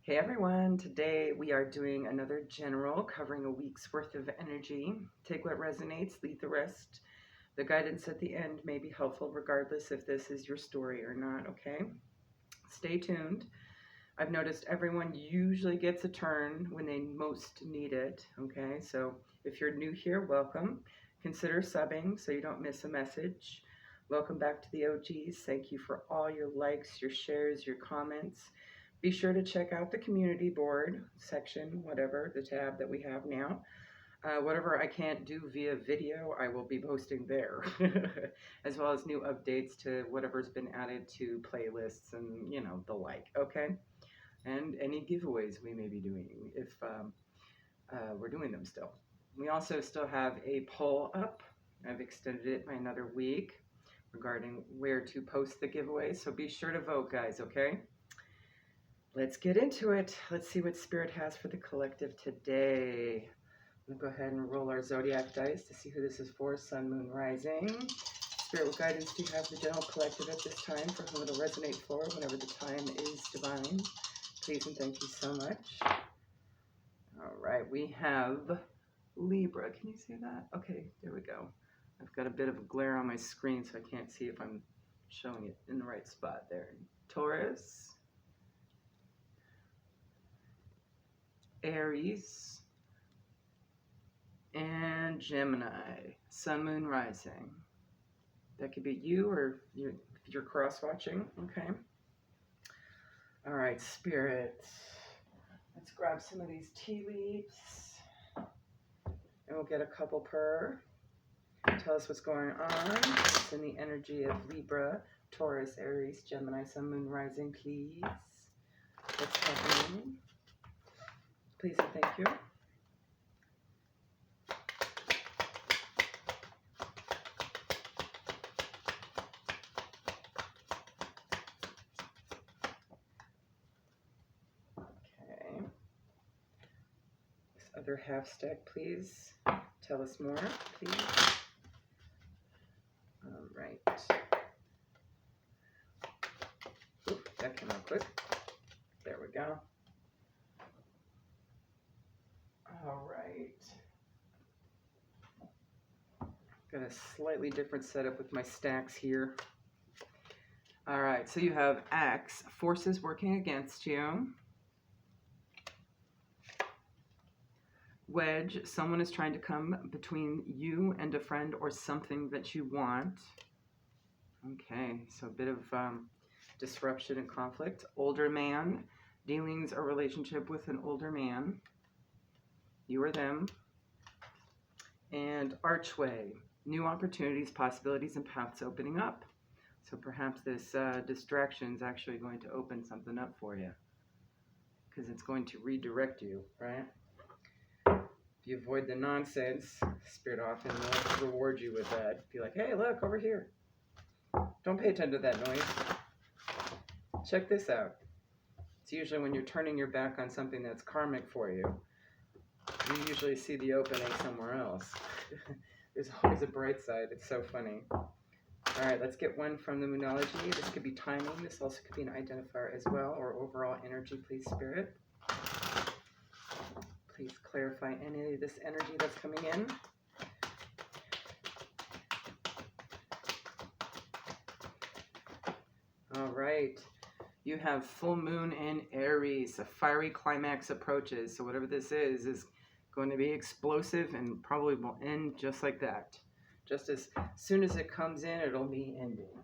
Hey everyone, today we are doing another general covering a week's worth of energy. Take what resonates, leave the rest. The guidance at the end may be helpful regardless if this is your story or not, okay? Stay tuned. I've noticed everyone usually gets a turn when they most need it, okay? So if you're new here, welcome. Consider subbing so you don't miss a message. Welcome back to the OGs. Thank you for all your likes, your shares, your comments. Be sure to check out the community board section, whatever the tab that we have now. Whatever I can't do via video, I will be posting there, as well as new updates to whatever's been added to playlists and, the like, okay? And any giveaways we may be doing if we're doing them still. We also still have a poll up. I've extended it by another week regarding where to post the giveaway, so be sure to vote, guys, okay? Let's get into it. Let's see what Spirit has for the collective today. I'm going to go ahead and roll our Zodiac dice to see who this is for. Sun, Moon, Rising. Spirit, what guidance do you have for the general collective at this time for whom it'll resonate for whenever the time is divine? Please and thank you so much. All right, we have Libra. Can you see that? Okay, there we go. I've got a bit of a glare on my screen, so I can't see if I'm showing it in the right spot there. Taurus. Aries, and Gemini, Sun, Moon, Rising. That could be you or you're cross-watching, okay? All right, Spirit. Let's grab some of these tea leaves, and we'll get a couple per. Tell us what's going on. It's in the energy of Libra, Taurus, Aries, Gemini, Sun, Moon, Rising, please. What's happening? Please and thank you. Okay. This other half stack, please. Tell us more, please. All right. Oop, that came out quick. There we go. All right. Got a slightly different setup with my stacks here. All right, so you have X, forces working against you. Wedge, someone is trying to come between you and a friend or something that you want. Okay, so a bit of disruption and conflict. Older man, dealings or relationship with an older man. You or them. And archway, new opportunities, possibilities, and paths opening up. So perhaps this distraction is actually going to open something up for you because it's going to redirect you, right? If you avoid the nonsense, Spirit often will reward you with that. Be like, hey, look, over here. Don't pay attention to that noise. Check this out. It's usually when you're turning your back on something that's karmic for you, you usually see the opening somewhere else. There's always a bright side. It's so funny. All right, let's get one from the Moonology. This could be timing. This also could be an identifier as well, or overall energy, please, Spirit. Please clarify any of this energy that's coming in. All right. You have full moon in Aries. A fiery climax approaches. So whatever this is going to be explosive and probably will end just like that. Just as soon as it comes in, it'll be ending.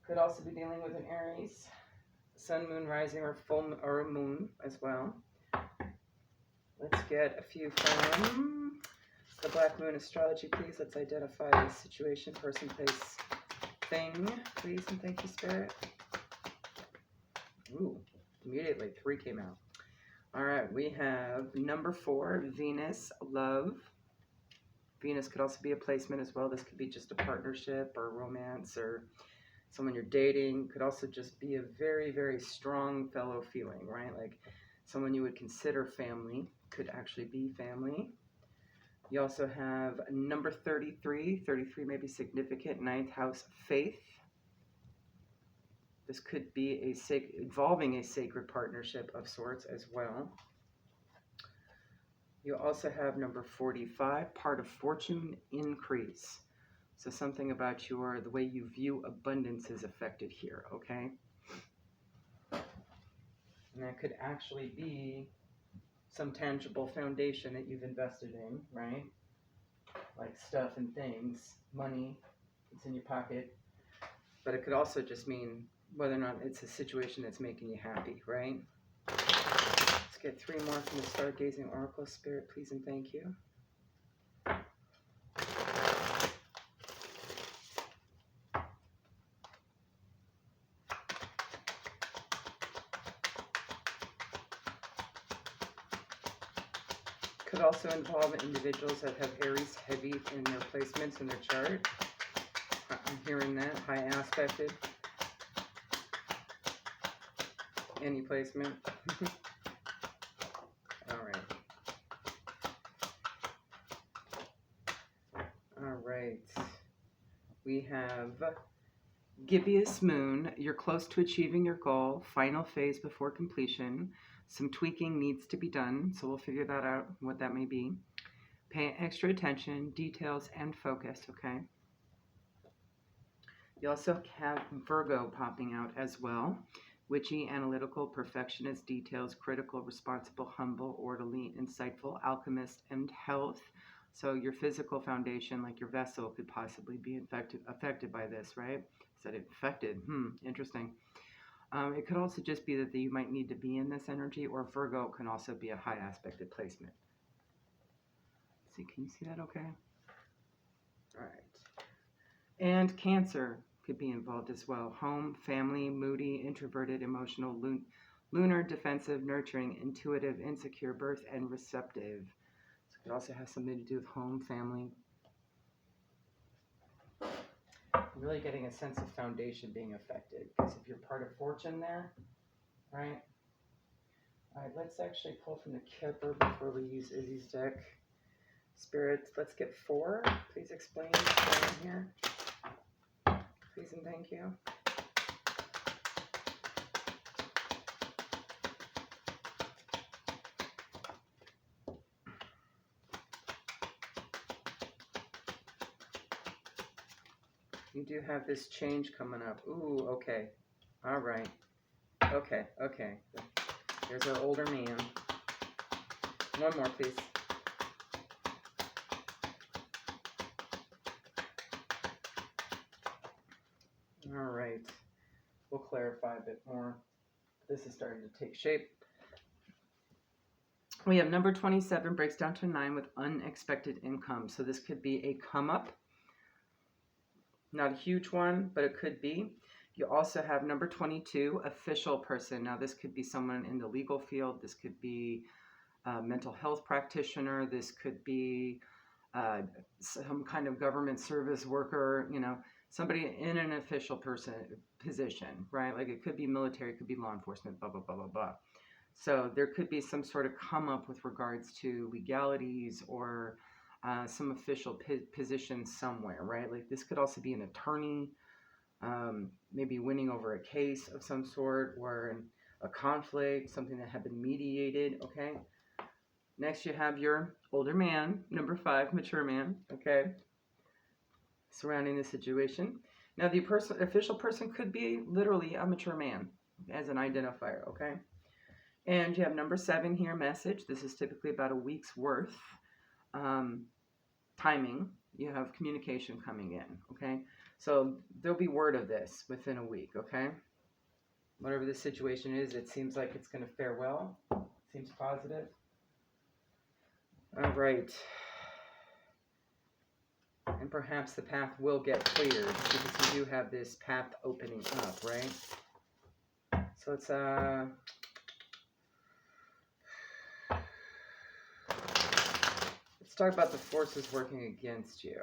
Could also be dealing with an Aries, Sun, Moon, Rising, or full or a moon as well. Let's get a few from the Black Moon Astrology, please. Let's identify the situation, person, place, thing, please, and thank you, Spirit. Ooh, immediately 3 came out. All right, we have number 4, Venus, love. Venus could also be a placement as well. This could be just a partnership or romance or someone you're dating. Could also just be a very, very strong fellow feeling, right? Like someone you would consider family could actually be family. You also have number 33. 33 may be significant. 9th house, faith. This could be involving a sacred partnership of sorts as well. You also have number 45, part of fortune increase. So something about the way you view abundance is affected here, okay? And that could actually be some tangible foundation that you've invested in, right? Like stuff and things, money, it's in your pocket. But it could also just mean whether or not it's a situation that's making you happy, right? Let's get 3 more from the Stargazing Oracle. Spirit, please and thank you. Could also involve individuals that have Aries heavy in their placements in their chart. I'm hearing that, high aspected. Any placement. All right. All right. We have gibbous moon. You're close to achieving your goal. Final phase before completion. Some tweaking needs to be done, so we'll figure that out, what that may be. Pay extra attention, details, and focus, okay? You also have Virgo popping out as well. Witchy, analytical, perfectionist, details, critical, responsible, humble, orderly, insightful, alchemist, and health. So your physical foundation, like your vessel, could possibly be affected by this, right? Said infected. Interesting. It could also just be that you might need to be in this energy, or Virgo can also be a high aspected placement. See, can you see that okay? All right. And Cancer could be involved as well. Home, family, moody, introverted, emotional, lunar, defensive, nurturing, intuitive, insecure, birth, and receptive. So it could also have something to do with home, family. Really getting a sense of foundation being affected, because if you're part of fortune there, right? All right, let's actually pull from the Kipper before we use Izzy's deck. Spirits, let's get 4. Please explain what's going on here. Please and thank you. You do have this change coming up. Ooh, okay. All right. Okay. Here's our older man. One more, please. All right. We'll clarify a bit more. This is starting to take shape. We have number 27 breaks down to 9 with unexpected income. So this could be a come up. Not a huge one, but it could be. You also have number 22, official person. Now, this could be someone in the legal field. This could be a mental health practitioner. This could be some kind of government service worker, somebody in an official position, right? Like it could be military, it could be law enforcement, blah, blah, blah, blah, blah. So there could be some sort of come up with regards to legalities or some official position somewhere, right? Like this could also be an attorney, maybe winning over a case of some sort or a conflict, something that had been mediated, okay? Next, you have your older man, number 5, mature man, okay? Surrounding the situation. Now, the official person could be literally a mature man as an identifier, okay? And you have number 7 here, message. This is typically about a week's worth. Timing, you have communication coming in, okay? So there'll be word of this within a week, okay? Whatever the situation is, it seems like it's going to fare well. Seems positive. All right. And perhaps the path will get cleared because you do have this path opening up, right? So it's let's talk about the forces working against you.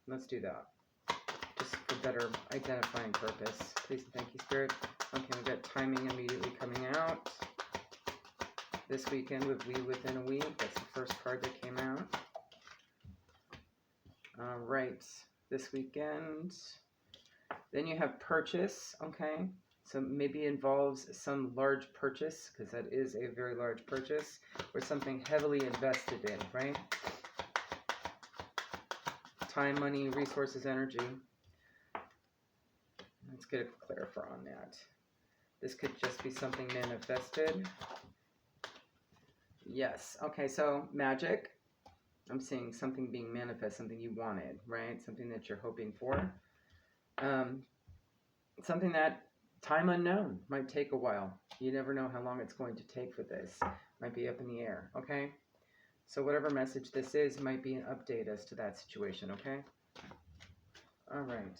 Let's do that. Just for better identifying purpose. Please and thank you, Spirit. Okay, we've got timing immediately coming out. This weekend would be within a week. That's the first card that came out. All right, this weekend. Then you have purchase, okay? So maybe involves some large purchase, because that is a very large purchase, or something heavily invested in, right? Time, money, resources, energy. Let's get a clarifier on that. This could just be something manifested. Yes. Okay, so magic. I'm seeing something being manifest, something you wanted, right? Something that you're hoping for. Something that time unknown might take a while. You never know how long it's going to take for this. Might be up in the air, okay? So whatever message this is might be an update as to that situation, okay? All right.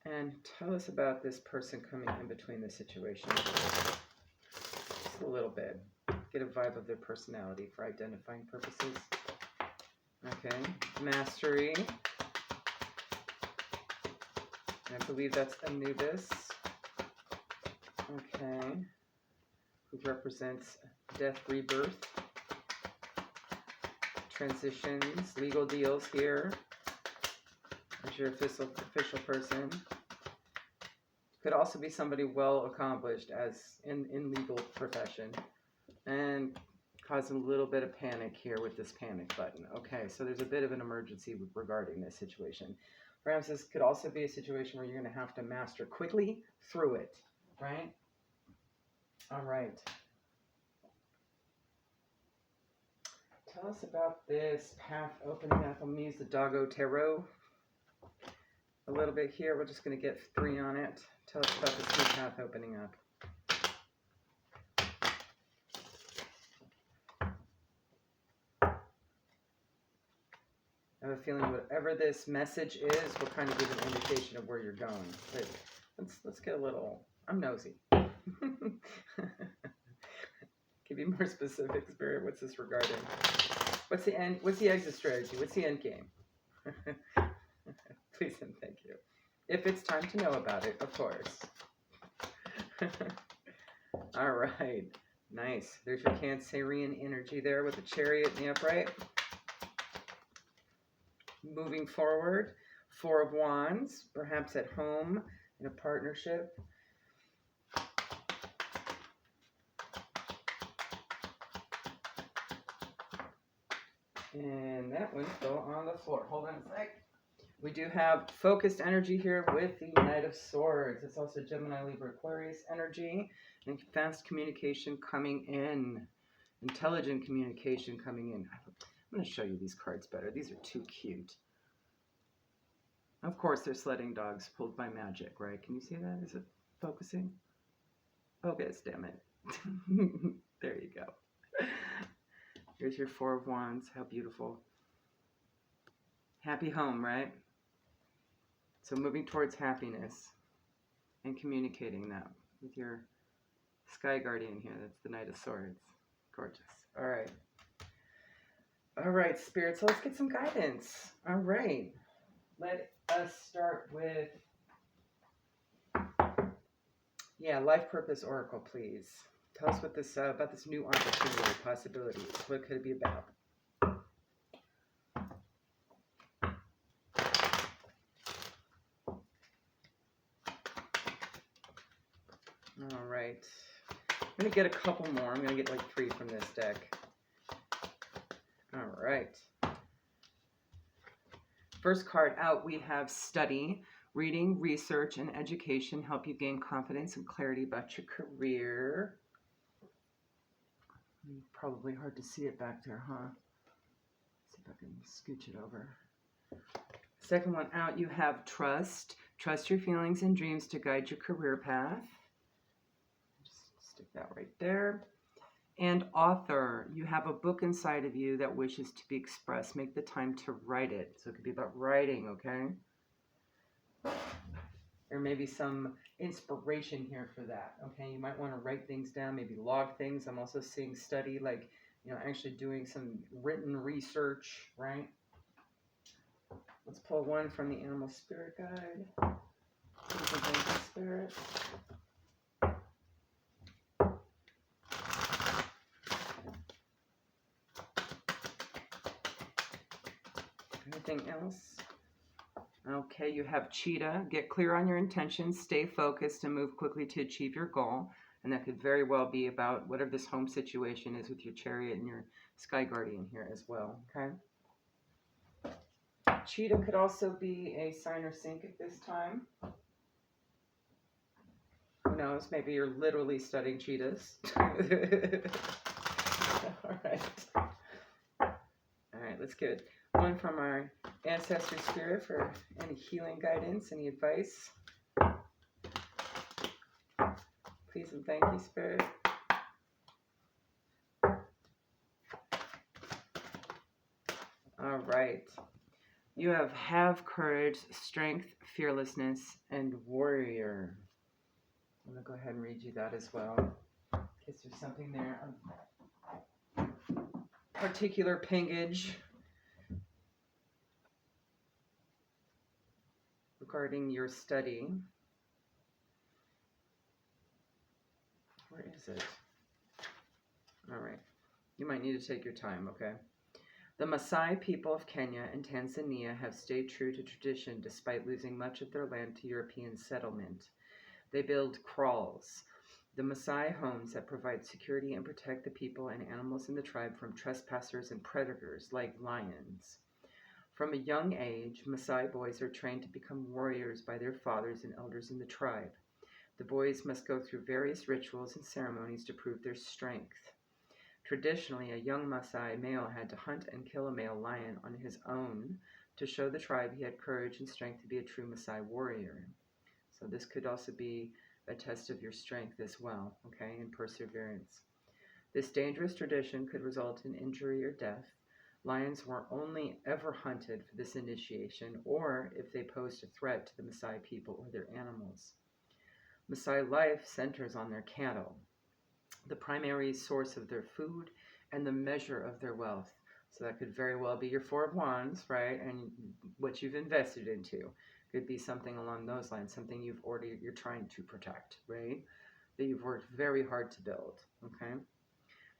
And tell us about this person coming in between the situation. Just a little bit. Get a vibe of their personality for identifying purposes. Okay. Mastery. I believe that's Anubis. Okay. Who represents death, rebirth, transitions, legal deals here. As your official person. Could also be somebody well accomplished as in legal profession. And causing a little bit of panic here with this panic button. Okay, so there's a bit of an emergency regarding this situation. Perhaps this could also be a situation where you're going to have to master quickly through it, right? All right. Tell us about this path opening up. I'm going to use the Doggo Tarot a little bit here. We're just going to get 3 on it. Tell us about this new path opening up. I have a feeling whatever this message is will kind of give an indication of where you're going. But let's get a little. I'm nosy. Can you be more specific, Spirit? What's this regarding? What's the end? What's the exit strategy? What's the end game? Please and thank you. If it's time to know about it, of course. All right. Nice. There's your Cancerian energy there with the Chariot in the upright. Moving forward, 4 of Wands, perhaps at home, in a partnership. And that one fell on the floor. Hold on a sec. We do have focused energy here with the Knight of Swords. It's also Gemini, Libra, Aquarius energy. And fast communication coming in. Intelligent communication coming in. I'm going to show you these cards better. These are too cute. Of course, they're sledding dogs pulled by magic, right? Can you see that? Is it focusing? Focus, damn it. There you go. Here's your 4 of Wands. How beautiful. Happy home, right? So moving towards happiness and communicating that with your Sky Guardian here. That's the Knight of Swords. Gorgeous. All right. All right, Spirit. So let's get some guidance. All right. Let us start with, Life Purpose Oracle, please. Tell us what this about this new opportunity, possibilities. What could it be about? All right. I'm going to get a couple more. I'm going to get like 3 from this deck. All right. First card out, we have Study. Reading, research, and education help you gain confidence and clarity about your career. Probably hard to see it back there, huh? Let's see if I can scooch it over. Second one out, you have Trust. Trust your feelings and dreams to guide your career path. Just stick that right there. And Author. You have a book inside of you that wishes to be expressed. Make the time to write it. So it could be about writing, okay? There may be some inspiration here for that, okay? You might want to write things down, maybe log things. I'm also seeing study, like, actually doing some written research, right? Let's pull one from the Animal Spirit Guide. Spirit. Anything else? Okay, you have cheetah. Get clear on your intentions, stay focused, and move quickly to achieve your goal. And that could very well be about whatever this home situation is with your chariot and your sky guardian here as well. Okay. Cheetah could also be a sign or sync at this time. Who knows? Maybe you're literally studying cheetahs. All right. All right, let's get one from our ancestor spirit for any healing guidance, any advice. Please and thank you, Spirit. All right. You have courage, strength, fearlessness, and warrior. I'm going to go ahead and read you that as well, in case there's something there of particular pingage regarding your study. Where is it? All right. You might need to take your time, okay? The Maasai people of Kenya and Tanzania have stayed true to tradition despite losing much of their land to European settlement. They build kraals, the Maasai homes that provide security and protect the people and animals in the tribe from trespassers and predators like lions. From a young age, Maasai boys are trained to become warriors by their fathers and elders in the tribe. The boys must go through various rituals and ceremonies to prove their strength. Traditionally, a young Maasai male had to hunt and kill a male lion on his own to show the tribe he had courage and strength to be a true Maasai warrior. So this could also be a test of your strength as well, okay, and perseverance. This dangerous tradition could result in injury or death. Lions were only ever hunted for this initiation or if they posed a threat to the Maasai people or their animals. Maasai life centers on their cattle, the primary source of their food and the measure of their wealth. So that could very well be your Four of Wands, right? And what you've invested into. Could be something along those lines, something you're trying to protect, right? That you've worked very hard to build, okay?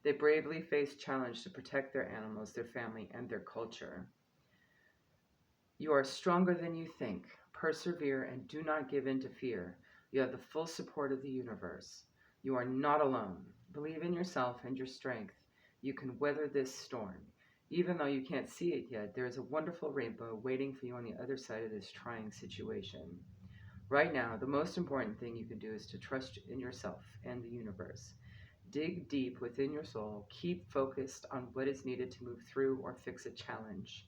They bravely face challenge to protect their animals, their family, and their culture. You are stronger than you think. Persevere and do not give in to fear. You have the full support of the universe. You are not alone. Believe in yourself and your strength. You can weather this storm. Even though you can't see it yet, there is a wonderful rainbow waiting for you on the other side of this trying situation. Right now, the most important thing you can do is to trust in yourself and the universe. Dig deep within your soul. Keep focused on what is needed to move through or fix a challenge.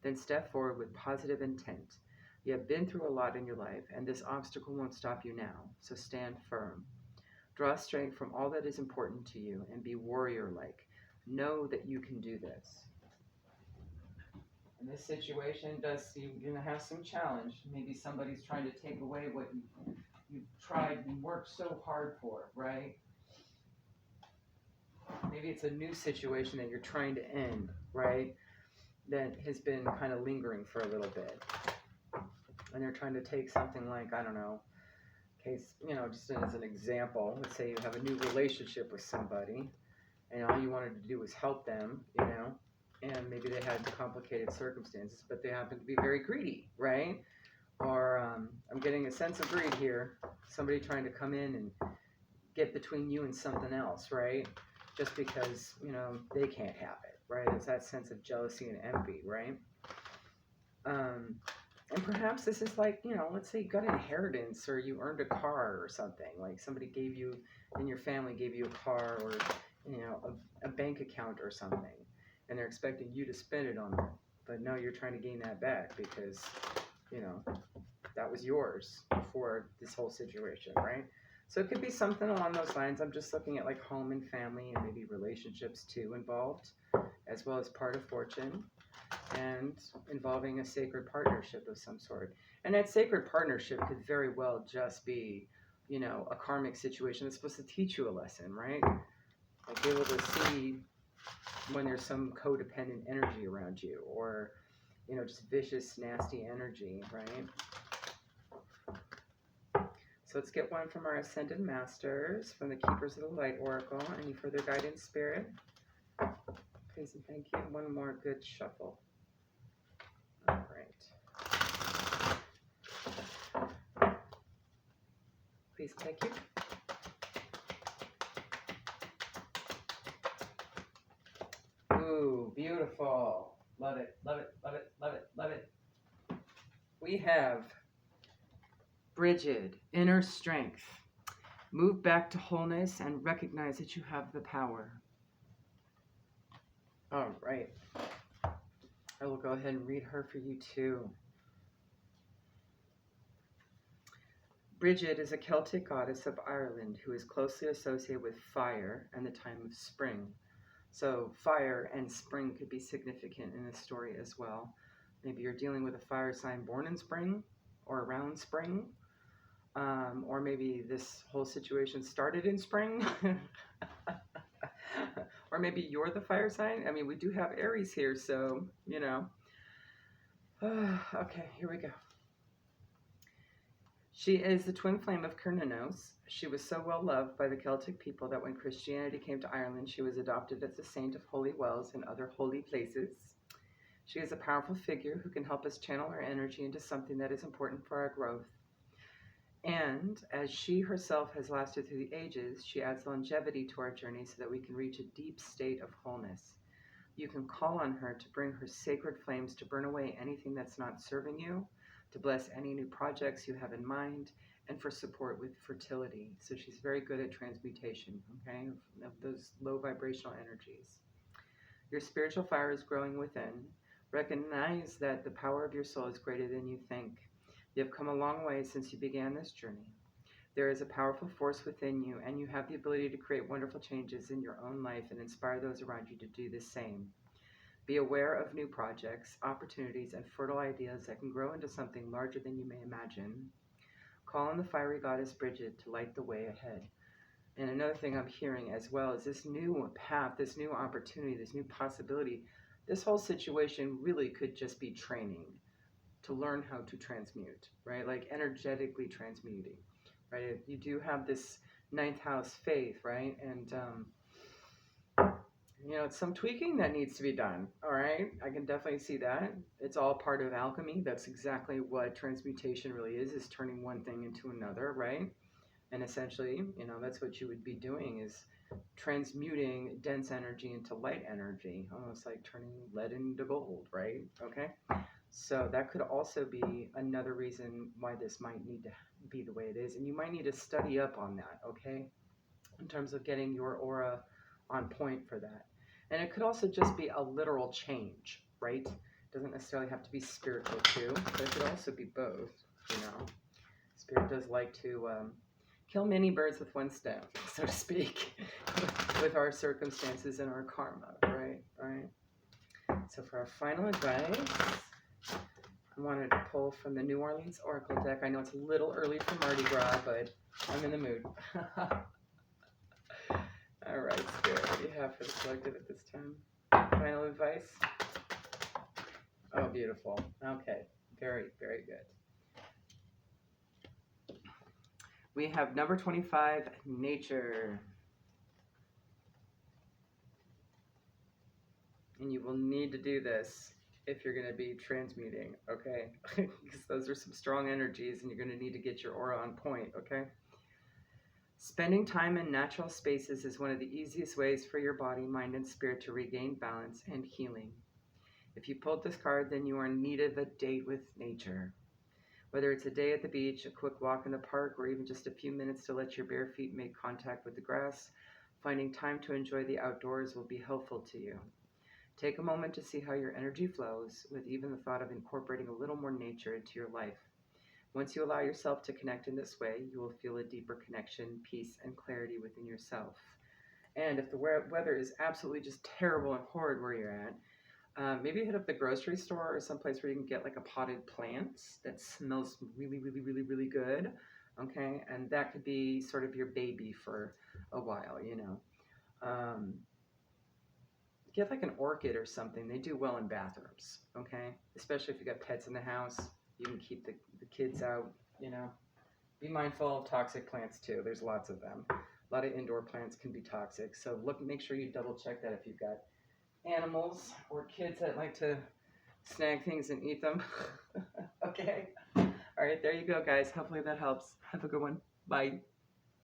Then step forward with positive intent. You have been through a lot in your life, and this obstacle won't stop you now, so stand firm. Draw strength from all that is important to you and be warrior-like. Know that you can do this. In this situation, you're going to have some challenge. Maybe somebody's trying to take away what you've tried and worked so hard for, right? Maybe it's a new situation that you're trying to end, right? That has been kind of lingering for a little bit. And they're trying to take something like, I don't know, case, just as an example, let's say you have a new relationship with somebody and all you wanted to do was help them, and maybe they had complicated circumstances, but they happen to be very greedy, right? Or I'm getting a sense of greed here. Somebody trying to come in and get between you and something else, right? Just because, they can't have it, right? It's that sense of jealousy and envy, right? And perhaps this is like, let's say you got an inheritance or you earned a car or something. Like somebody gave you, in your family gave you a car or, a bank account or something. And they're expecting you to spend it on them. But no, you're trying to gain that back because, that was yours before this whole situation, right? So it could be something along those lines. I'm just looking at like home and family and maybe relationships too involved, as well as part of fortune. And involving a sacred partnership of some sort. And that sacred partnership could very well just be, a karmic situation that's supposed to teach you a lesson, right? Like be able to see when there's some codependent energy around you or, just vicious, nasty energy, right? So let's get one from our Ascended Masters, from the Keepers of the Light Oracle. Any further guidance, Spirit? Please and thank you. One more good shuffle. All right. Please, thank you. Ooh, beautiful. Love it, love it, love it, love it, love it. We have Bridget, inner strength. Move back to wholeness and recognize that you have the power. All right. I will go ahead and read her for you too. Bridget is a Celtic goddess of Ireland who is closely associated with fire and the time of spring. So fire and spring could be significant in this story as well. Maybe you're dealing with a fire sign born in spring or around spring. Or maybe this whole situation started in spring. Or maybe you're the fire sign. I mean, we do have Aries here, so, you know. Okay, here we go. She is the twin flame of Cernunnos. She was so well loved by the Celtic people that when Christianity came to Ireland, she was adopted as a saint of holy wells and other holy places. She is a powerful figure who can help us channel our energy into something that is important for our growth. And as she herself has lasted through the ages, she adds longevity to our journey so that we can reach a deep state of wholeness. You can call on her to bring her sacred flames to burn away anything that's not serving you, to bless any new projects you have in mind, and for support with fertility. So she's very good at transmutation, okay, of those low vibrational energies. Your spiritual fire is growing within. Recognize that the power of your soul is greater than you think. You have come a long way since you began this journey. There is a powerful force within you, and you have the ability to create wonderful changes in your own life and inspire those around you to do the same. Be aware of new projects, opportunities, and fertile ideas that can grow into something larger than you may imagine. Call on the fiery goddess Bridget to light the way ahead. And another thing I'm hearing as well is this new path, this new opportunity, this new possibility. This whole situation really could just be training to learn how to transmute, right? Like energetically transmuting, right? You do have this ninth house faith, right? And, you know, it's some tweaking that needs to be done, all right? I can definitely see that. It's all part of alchemy. That's exactly what transmutation really is turning one thing into another, right? And essentially, you know, that's what you would be doing is transmuting dense energy into light energy, almost like turning lead into gold, right? Okay. So that could also be another reason why this might need to be the way it is. And you might need to study up on that, okay? In terms of getting your aura on point for that. And it could also just be a literal change, right? It doesn't necessarily have to be spiritual too, but it could also be both, you know. Spirit does like to kill many birds with one stone, so to speak, with our circumstances and our karma, right? Right. So for our final advice, I wanted to pull from the New Orleans Oracle deck. I know it's a little early for Mardi Gras, but I'm in the mood. All right, Spirit, what do you have for the collective at this time? Final advice? Oh, beautiful. Okay, very, very good. We have number 25, nature. And you will need to do this if you're going to be transmuting, okay? Because those are some strong energies and you're going to need to get your aura on point, okay? Spending time in natural spaces is one of the easiest ways for your body, mind, and spirit to regain balance and healing. If you pulled this card, then you are in need of a date with nature. Whether it's a day at the beach, a quick walk in the park, or even just a few minutes to let your bare feet make contact with the grass, finding time to enjoy the outdoors will be helpful to you. Take a moment to see how your energy flows, with even the thought of incorporating a little more nature into your life. Once you allow yourself to connect in this way, you will feel a deeper connection, peace, and clarity within yourself. And if the weather is absolutely just terrible and horrid where you're at, maybe hit up the grocery store or someplace where you can get like a potted plant that smells really, really, really, really good. Okay, and that could be sort of your baby for a while, you know. Get like an orchid or something. They do well in bathrooms, okay? Especially if you got pets in the house. You can keep the kids out, you know. Be mindful of toxic plants too. There's lots of them. A lot of indoor plants can be toxic. So make sure you double check that if you've got animals or kids that like to snag things and eat them. Okay. All right, there you go, guys. Hopefully that helps. Have a good one. Bye.